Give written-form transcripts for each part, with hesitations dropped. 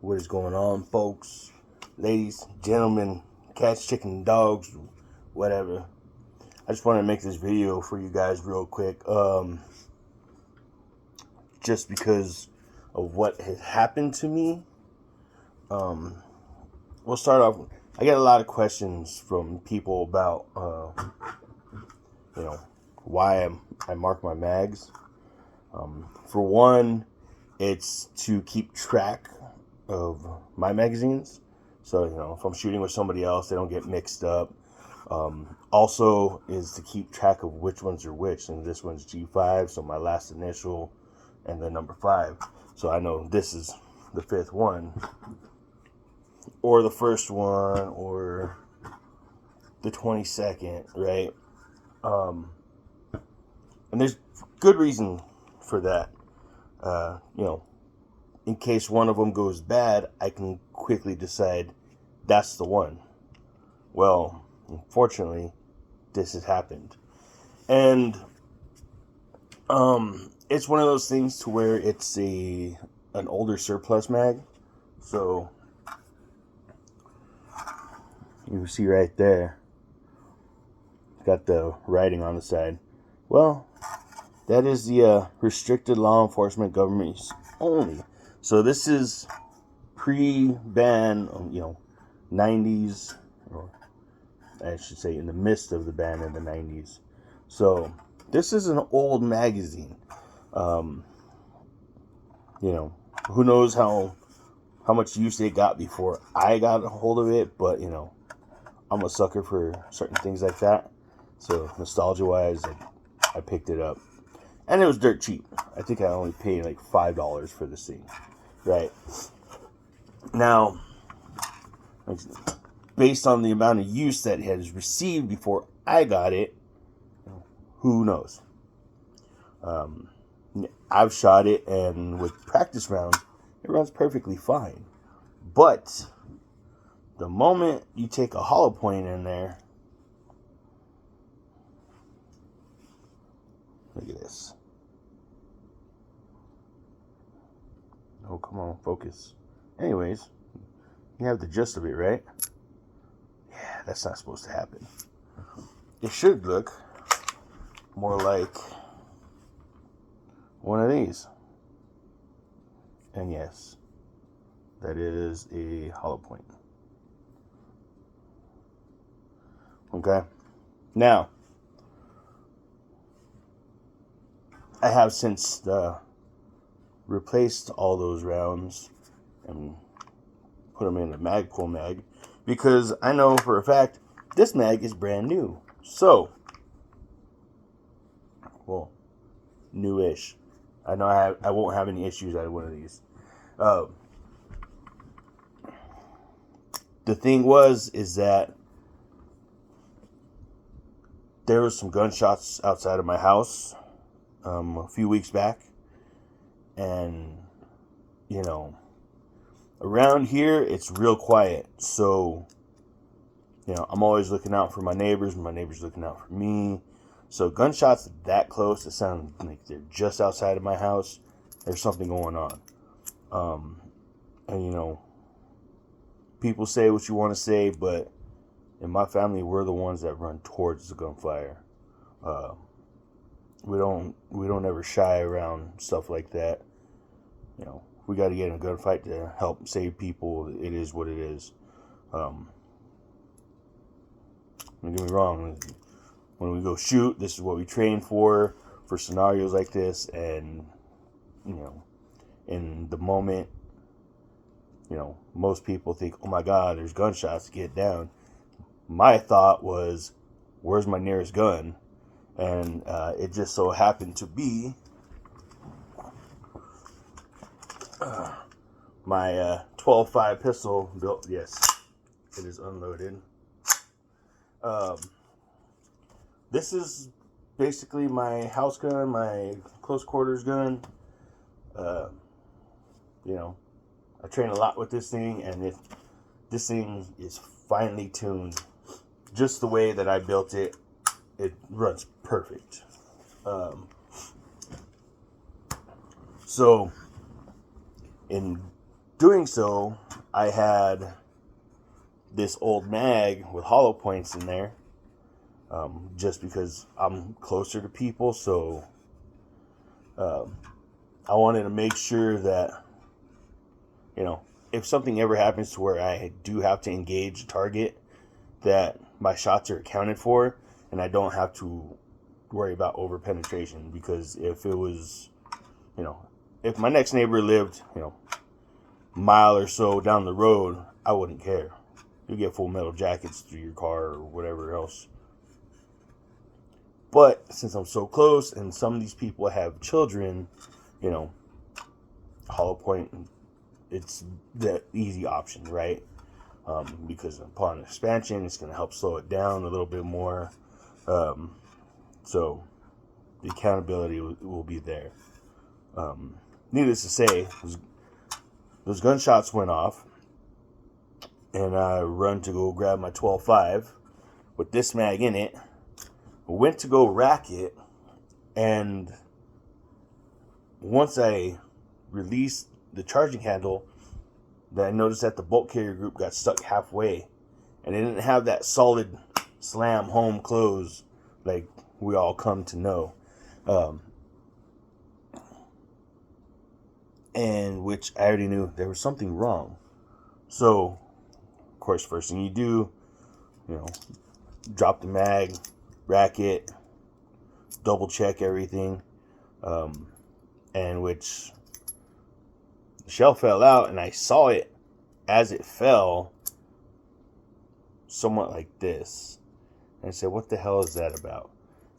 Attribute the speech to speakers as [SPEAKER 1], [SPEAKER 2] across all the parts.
[SPEAKER 1] What is going on, folks, ladies, gentlemen, cats, chicken, dogs, whatever. I just want to make this video for you guys real quick, just because of what has happened to me. We'll start off. I get a lot of questions from people about, why I mark my mags. For one, it's to keep track of my magazines. So, if I'm shooting with somebody else, they don't get mixed up. Also is to keep track of which ones are which. And this one's G5, so my last initial, and then number 5. So I know this is the 5th one, or the first one, or the 22nd, right? And there's good reason for that. In case one of them goes bad, I can quickly decide that's the one. Well, unfortunately, this has happened. And it's one of those things to where it's an older surplus mag. So you can see right there, got the writing on the side. Well, that is the restricted law enforcement government only. So this is pre-ban, 90s, or I should say in the midst of the ban in the 90s. So this is an old magazine. Who knows how much use it got before I got a hold of it, but I'm a sucker for certain things like that. So nostalgia-wise, I picked it up. And it was dirt cheap. I think I only paid like $5 for this thing. Right. Now, based on the amount of use that it has received before I got it, who knows? I've shot it, and with practice rounds, it runs perfectly fine. But the moment you take a hollow point in there, look at this. Oh, come on, focus. Anyways, you have the gist of it, right? Yeah, that's not supposed to happen. It should look more like one of these. And yes, that is a hollow point. Okay. Now, I have since replaced all those rounds and put them in a Magpul mag, because I know for a fact this mag is brand new. So, well, newish. I know I won't have any issues out of one of these. The thing is that there was some gunshots outside of my house a few weeks back. And, around here, it's real quiet. So, I'm always looking out for my neighbors, and my neighbors looking out for me. So gunshots that close, it sounds like they're just outside of my house. There's something going on. And, people say what you want to say, but in my family, we're the ones that run towards the gunfire. We don't ever shy around stuff like that. We got to get in a gunfight to help save people. It is what it is. Don't get me wrong. When we go shoot, this is what we train for scenarios like this. And, in the moment, most people think, oh my God, there's gunshots, get down. My thought was, where's my nearest gun? And it just so happened to be my 12.5 pistol built. Yes, it is unloaded. This is basically my house gun, my close quarters gun. I train a lot with this thing, and this thing is finely tuned just the way that I built it. It runs perfect. So in doing so, I had this old mag with hollow points in there, just because I'm closer to people. So I wanted to make sure that, if something ever happens to where I do have to engage a target, that my shots are accounted for and I don't have to worry about over penetration. Because if it was, if my next neighbor lived, mile or so down the road, I wouldn't care. You get full metal jackets through your car or whatever else. But since I'm so close and some of these people have children, hollow point, it's the easy option, right? Because upon expansion, it's going to help slow it down a little bit more. So the accountability will be there. Needless to say, those gunshots went off, and I run to go grab my 12.5 with this mag in it. Went to go rack it, and once I released the charging handle, that I noticed that the bolt carrier group got stuck halfway, and it didn't have that solid slam home close like we all come to know, and which I already knew there was something wrong. So, of course, first thing you do, drop the mag, rack it, double check everything, and which the shell fell out, and I saw it as it fell, somewhat like this. And I said, what the hell is that about?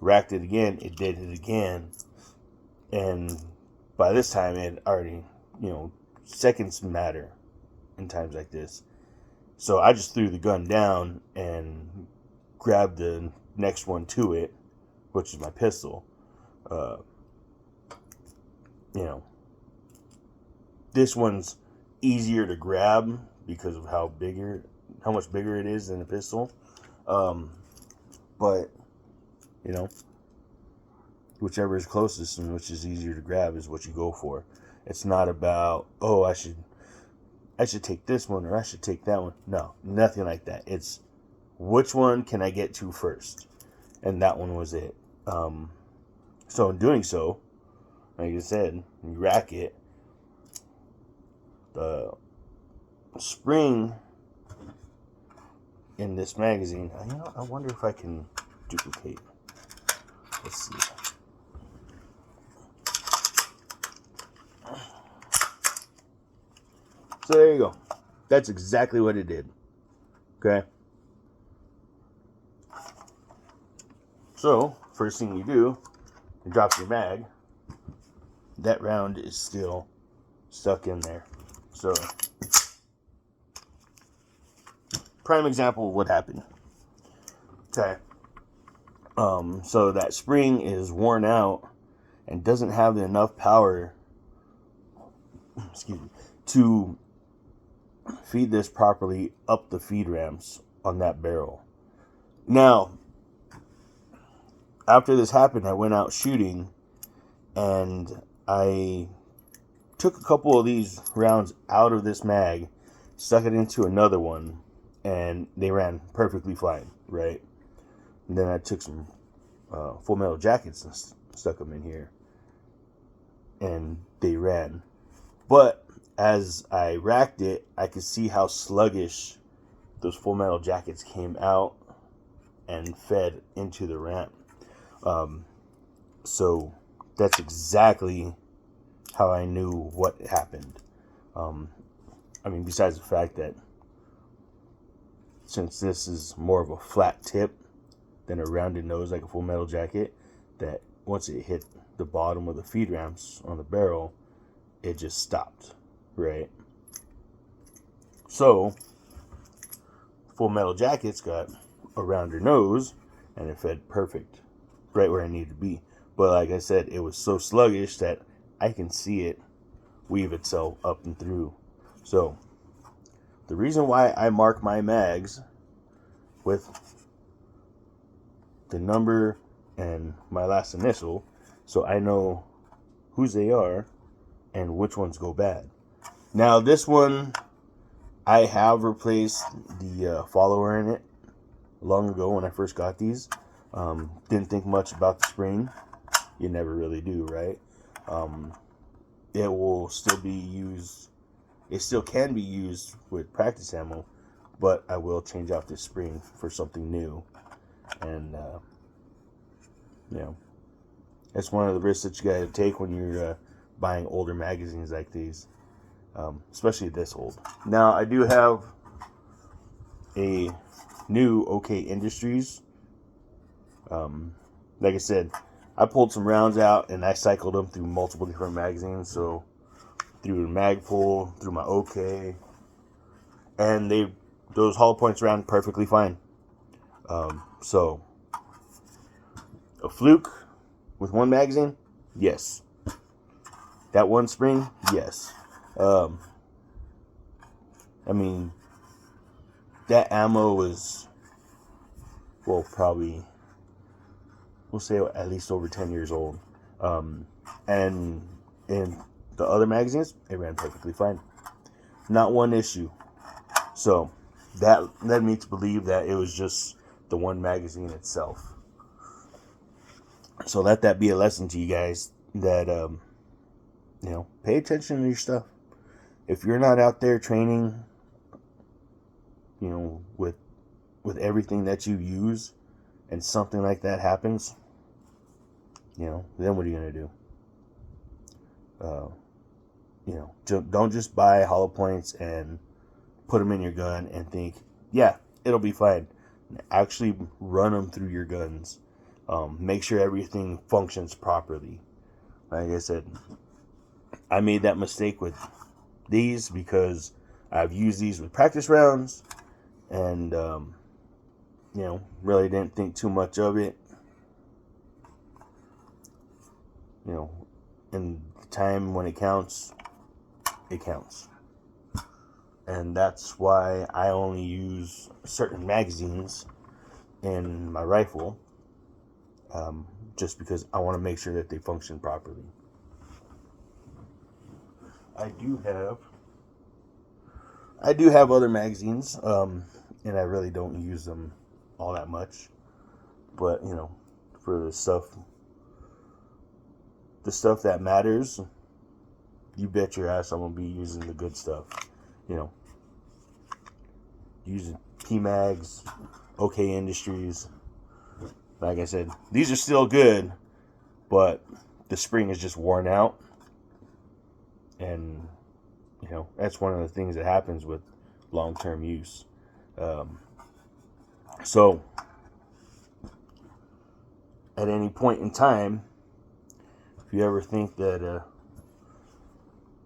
[SPEAKER 1] Racked it again, it did it again, and by this time it already, seconds matter in times like this. So I just threw the gun down and grabbed the next one to it, which is my pistol. This one's easier to grab because of how much bigger it is than a pistol. But whichever is closest and which is easier to grab is what you go for. It's not about, I should take this one or I should take that one. No, nothing like that. It's which one can I get to first, and that one was it. So in doing so, like I said, you rack it. The spring in this magazine, I wonder if I can duplicate. Let's see. So there you go. That's exactly what it did. Okay. So first thing you do, you drop your mag. That round is still stuck in there. So, prime example of what happened. Okay. So that spring is worn out and doesn't have enough power, to feed this properly up the feed ramps on that barrel. Now, after this happened, I went out shooting, and I took a couple of these rounds out of this mag, stuck it into another one, and they ran perfectly fine, right? And then I took some full metal jackets and stuck them in here, and they ran. But as I racked it, I could see how sluggish those full metal jackets came out and fed into the ramp. So that's exactly how I knew what happened. Besides the fact that since this is more of a flat tip than a rounded nose like a full metal jacket, that once it hit the bottom of the feed ramps on the barrel, it just stopped, right? So full metal jackets got a rounder nose, and it fed perfect, right where I needed to be. But like I said, it was so sluggish that I can see it weave itself up and through. So the reason why I mark my mags with the number and my last initial, so I know whose they are and which ones go bad. Now this one, I have replaced the follower in it long ago when I first got these. Didn't think much about the spring. You never really do, right? It will still be used. It still can be used with practice ammo, but I will change out this spring for something new. And you know, that's one of the risks that you got to take when you're buying older magazines like these, especially this old. Now I do have a new OK Industries. Like I said, I pulled some rounds out and I cycled them through multiple different magazines. So through Magpul, through my OK, and those hollow points ran perfectly fine. So a fluke with one magazine, yes. That one spring, yes. I mean, that ammo was, well, probably, we'll say at least over 10 years old. And in the other magazines, it ran perfectly fine. Not one issue. So that led me to believe that it was just the one magazine itself. So let that be a lesson to you guys that, pay attention to your stuff. If you're not out there training, with everything that you use, and something like that happens, then what are you going to do? Don't just buy hollow points and put them in your gun and think, yeah, it'll be fine. Actually run them through your guns. Make sure everything functions properly. Like I said, I made that mistake with these because I've used these with practice rounds and, really didn't think too much of it. In the time when it counts, it counts. And that's why I only use certain magazines in my rifle, just because I want to make sure that they function properly. I do have other magazines, and I really don't use them all that much. But for the stuff that matters, you bet your ass I'm gonna be using the good stuff. Using P-Mags, OK Industries. Like I said, these are still good, but the spring is just worn out. And, that's one of the things that happens with long-term use. So, at any point in time, if you ever think that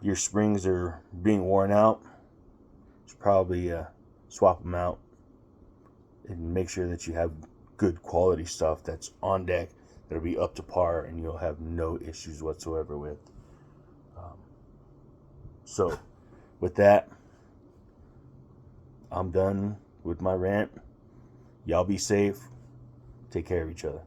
[SPEAKER 1] your springs are being worn out, you should probably swap them out and make sure that you have good quality stuff that's on deck that'll be up to par and you'll have no issues whatsoever with. So with that, I'm done with my rant. Y'all be safe. Take care of each other.